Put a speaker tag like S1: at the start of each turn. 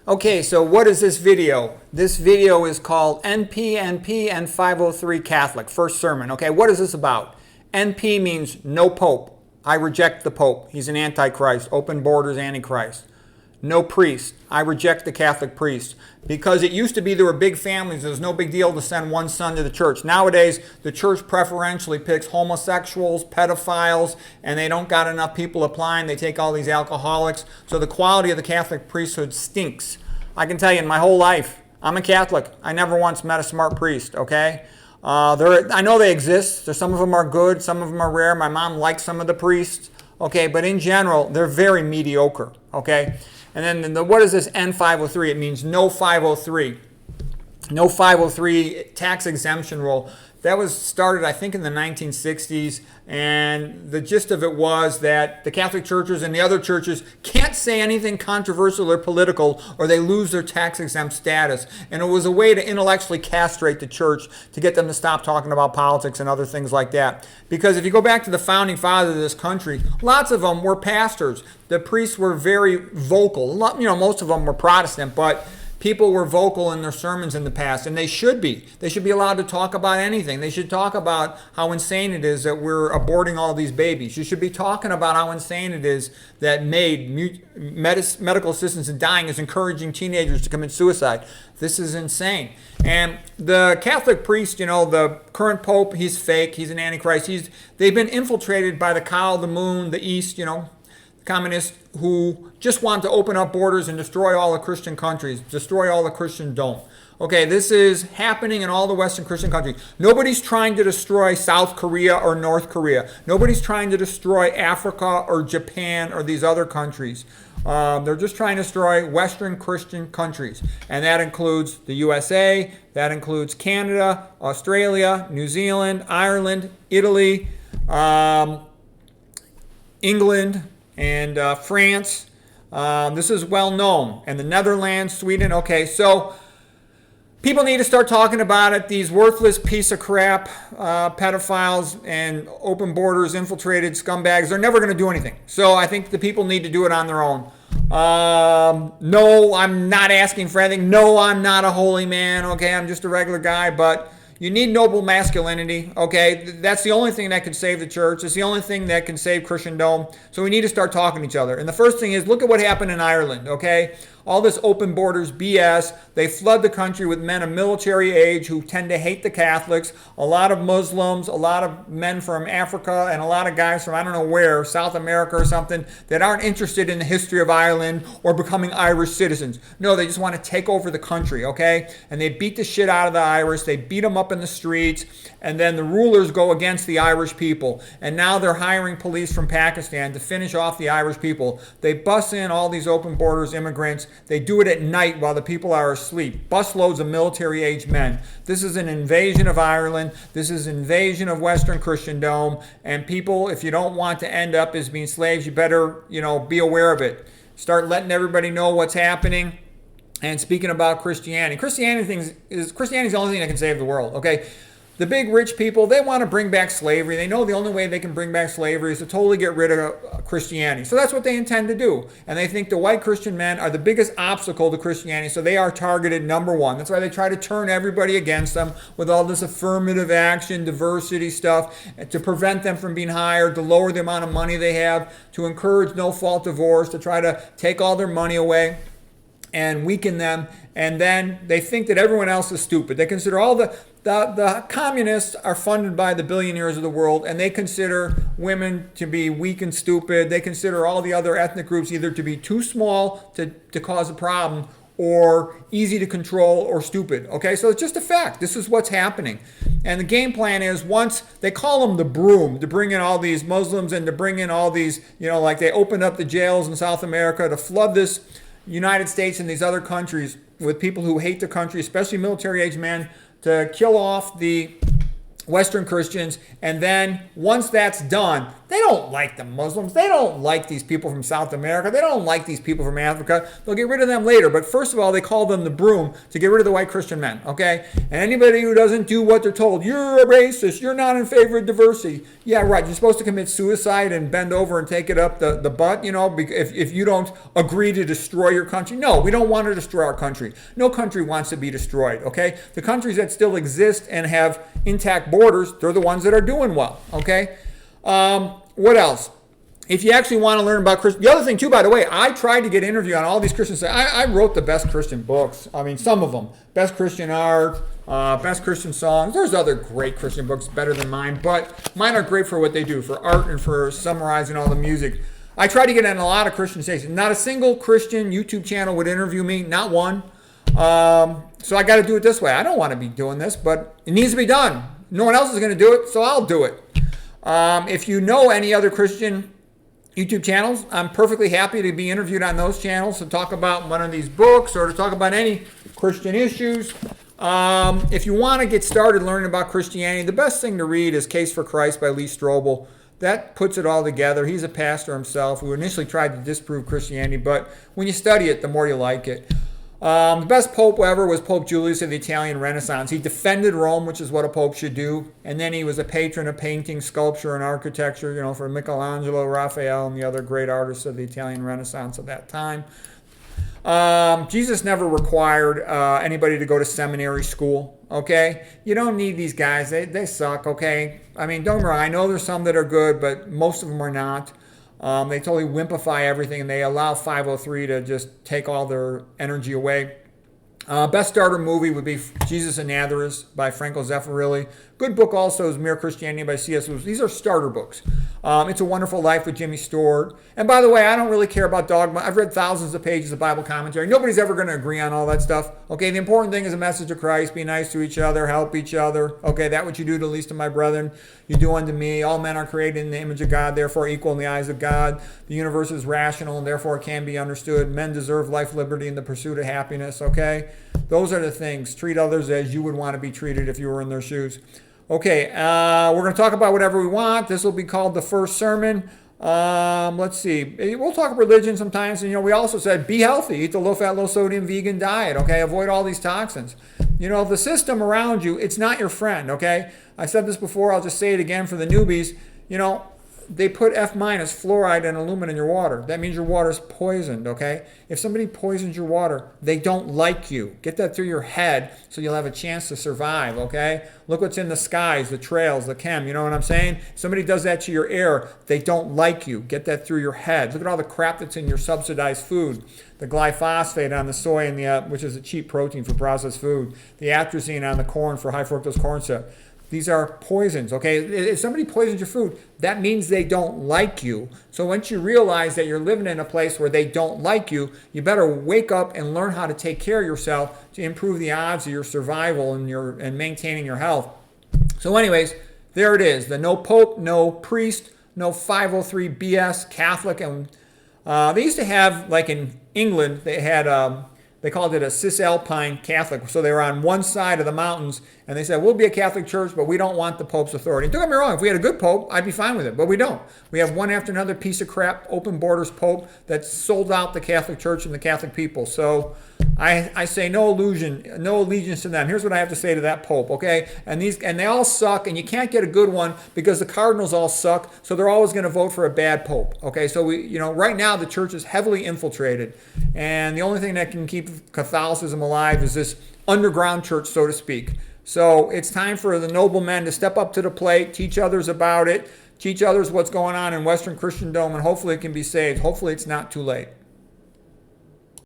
S1: Okay, so what is this video? This video is called NPNPN503 Catholic, first sermon. Okay, what is this about? NP means no Pope. I reject the Pope. He's an Antichrist, open borders Antichrist. No priest. I reject the Catholic priest. Because it used to be there were big families. It was no big deal to send one son to the church. Nowadays, the church preferentially picks homosexuals, pedophiles, and they don't got enough people applying. They take all these alcoholics. So the quality of the Catholic priesthood stinks. I can tell you in my whole life, I'm a Catholic. I never once met a smart priest, okay? I know they exist. Some of them are good. Some of them are rare. My mom likes some of the priests, okay? But in general, they're very mediocre, okay? And then what is this N503? It means no 503. No 503 tax exemption rule. That was started, I think, in the 1960s. And the gist of it was that the Catholic churches and the other churches can't say anything controversial or political or they lose their tax exempt status. And it was a way to intellectually castrate the church to get them to stop talking about politics and other things like that. Because if you go back to the founding fathers of this country, lots of them were pastors. The priests were very vocal. Most of them were Protestant, but people were vocal in their sermons in the past, and they should be. They should be allowed to talk about anything. They should talk about how insane it is that we're aborting all these babies. You should be talking about how insane it is that medical assistance in dying is encouraging teenagers to commit suicide. This is insane. And the Catholic priest, the current pope, he's fake. He's an antichrist. They've been infiltrated by the cow, the moon, the East, communists who just want to open up borders and destroy all the Christian countries, destroy all the Christendom. Okay, this is happening in all the Western Christian countries. Nobody's trying to destroy South Korea or North Korea. Nobody's trying to destroy Africa or Japan or these other countries. They're just trying to destroy Western Christian countries. And that includes the USA, that includes Canada, Australia, New Zealand, Ireland, Italy, England, and France. This is well known. And the Netherlands, Sweden. Okay, so people need to start talking about it. These worthless piece of crap pedophiles and open borders infiltrated scumbags, they're never going to do anything. So I think the people need to do it on their own. No, I'm not asking for anything. No, I'm not a holy man. Okay, I'm just a regular guy, but you need noble masculinity, okay? That's the only thing that can save the church. It's the only thing that can save Christendom. So we need to start talking to each other. And the first thing is, look at what happened in Ireland, okay? All this open borders BS. They flood the country with men of military age who tend to hate the Catholics. A lot of Muslims, a lot of men from Africa, and a lot of guys from I don't know where, South America or something, that aren't interested in the history of Ireland or becoming Irish citizens. No, they just want to take over the country, okay? And they beat the shit out of the Irish. They beat them up in the streets. And then the rulers go against the Irish people. And now they're hiring police from Pakistan to finish off the Irish people. They bus in all these open borders immigrants. They do it at night while the people are asleep. Busloads of military-age men. This is an invasion of Ireland. This is an invasion of Western Christendom. And people, if you don't want to end up as being slaves, you better, be aware of it. Start letting everybody know what's happening. And speaking about Christianity, Christianity is the only thing that can save the world, okay? The big rich people, they want to bring back slavery. They know the only way they can bring back slavery is to totally get rid of Christianity. So that's what they intend to do. And they think the white Christian men are the biggest obstacle to Christianity, so they are targeted number one. That's why they try to turn everybody against them with all this affirmative action, diversity stuff, to prevent them from being hired, to lower the amount of money they have, to encourage no-fault divorce, to try to take all their money away and weaken them. And then they think that everyone else is stupid. They consider all the communists are funded by the billionaires of the world, and they consider women to be weak and stupid. They consider all the other ethnic groups either to be too small to cause a problem or easy to control or stupid. Okay, so it's just a fact. This is what's happening. And the game plan is, once they call them the broom, to bring in all these Muslims and to bring in all these, like they opened up the jails in South America to flood this United States and these other countries with people who hate the country, especially military-age men, to kill off the Western Christians. And then once that's done, They don't like the Muslims. They don't like these people from South America. They don't like these people from Africa. They'll get rid of them later. But first of all, they call them the broom to get rid of the white Christian men, okay? And anybody who doesn't do what they're told, you're a racist, you're not in favor of diversity. Yeah, right. You're supposed to commit suicide and bend over and take it up the butt, if you don't agree to destroy your country. No, we don't want to destroy our country. No country wants to be destroyed, okay? The countries that still exist and have intact borders, they're the ones that are doing well, okay? What else? If you actually want to learn about Christian, the other thing too, by the way, I tried to get interview on all these Christians. I wrote the best Christian books. I mean, some of them. Best Christian art, best Christian songs. There's other great Christian books better than mine, but mine are great for what they do, for art and for summarizing all the music. I tried to get in a lot of Christian stations. Not a single Christian YouTube channel would interview me, not one. So I got to do it this way. I don't want to be doing this, but it needs to be done. No one else is going to do it, so I'll do it. If you know any other Christian YouTube channels, I'm perfectly happy to be interviewed on those channels to talk about one of these books or to talk about any Christian issues. If you want to get started learning about Christianity, the best thing to read is Case for Christ by Lee Strobel. That puts it all together. He's a pastor himself who initially tried to disprove Christianity, but when you study it, the more you like it. The best pope ever was Pope Julius of the Italian Renaissance. He defended Rome, which is what a pope should do. And then he was a patron of painting, sculpture, and architecture, for Michelangelo, Raphael, and the other great artists of the Italian Renaissance of that time. Jesus never required anybody to go to seminary school, okay? You don't need these guys. They suck, okay? I mean, don't get me wrong. I know there's some that are good, but most of them are not. They totally wimpify everything, and they allow 503 to just take all their energy away. Best starter movie would be Jesus and Nazareth by Franco Zeffirelli. Good book also is Mere Christianity by C.S. Lewis. These are starter books. It's a Wonderful Life with Jimmy Stewart. And by the way, I don't really care about dogma. I've read thousands of pages of Bible commentary. Nobody's ever going to agree on all that stuff. Okay, the important thing is a message of Christ. Be nice to each other. Help each other. Okay, that what you do to the least of my brethren, you do unto me. All men are created in the image of God, therefore equal in the eyes of God. The universe is rational and therefore it can be understood. Men deserve life, liberty, and the pursuit of happiness. Okay, those are the things. Treat others as you would want to be treated if you were in their shoes. Okay, we're going to talk about whatever we want. This will be called the first sermon. Let's see. We'll talk religion sometimes. And, we also said be healthy. Eat the low-fat, low-sodium vegan diet, okay? Avoid all these toxins. The system around you, it's not your friend, okay? I said this before. I'll just say it again for the newbies. They put F- fluoride and aluminum in your water. That means your water's poisoned, okay? If somebody poisons your water, they don't like you. Get that through your head so you'll have a chance to survive, okay? Look what's in the skies, the trails, the chem, you know what I'm saying? If somebody does that to your air, they don't like you. Get that through your head. Look at all the crap that's in your subsidized food. The glyphosate on the soy, and which is a cheap protein for processed food. The atrazine on the corn for high fructose corn syrup. These are poisons, okay? If somebody poisons your food, that means they don't like you. So once you realize that you're living in a place where they don't like you, you better wake up and learn how to take care of yourself to improve the odds of your survival and maintaining your health. So anyways, there it is. The no pope, no priest, no 503 BS, Catholic. And they used to have, like in England, they had... They called it a Cisalpine Catholic. So they were on one side of the mountains, and they said, we'll be a Catholic church, but we don't want the Pope's authority. Don't get me wrong, if we had a good Pope, I'd be fine with it, but we don't. We have one after another piece of crap, open borders Pope that sold out the Catholic Church and the Catholic people. So I say no allegiance to them. Here's what I have to say to that Pope, okay? And they all suck, and you can't get a good one because the cardinals all suck, so they're always going to vote for a bad Pope, okay? So right now the church is heavily infiltrated, and the only thing that can keep Catholicism alive is this underground church, so to speak. So it's time for the noblemen to step up to the plate, teach others about it, teach others what's going on in Western Christendom, and hopefully it can be saved. Hopefully it's not too late.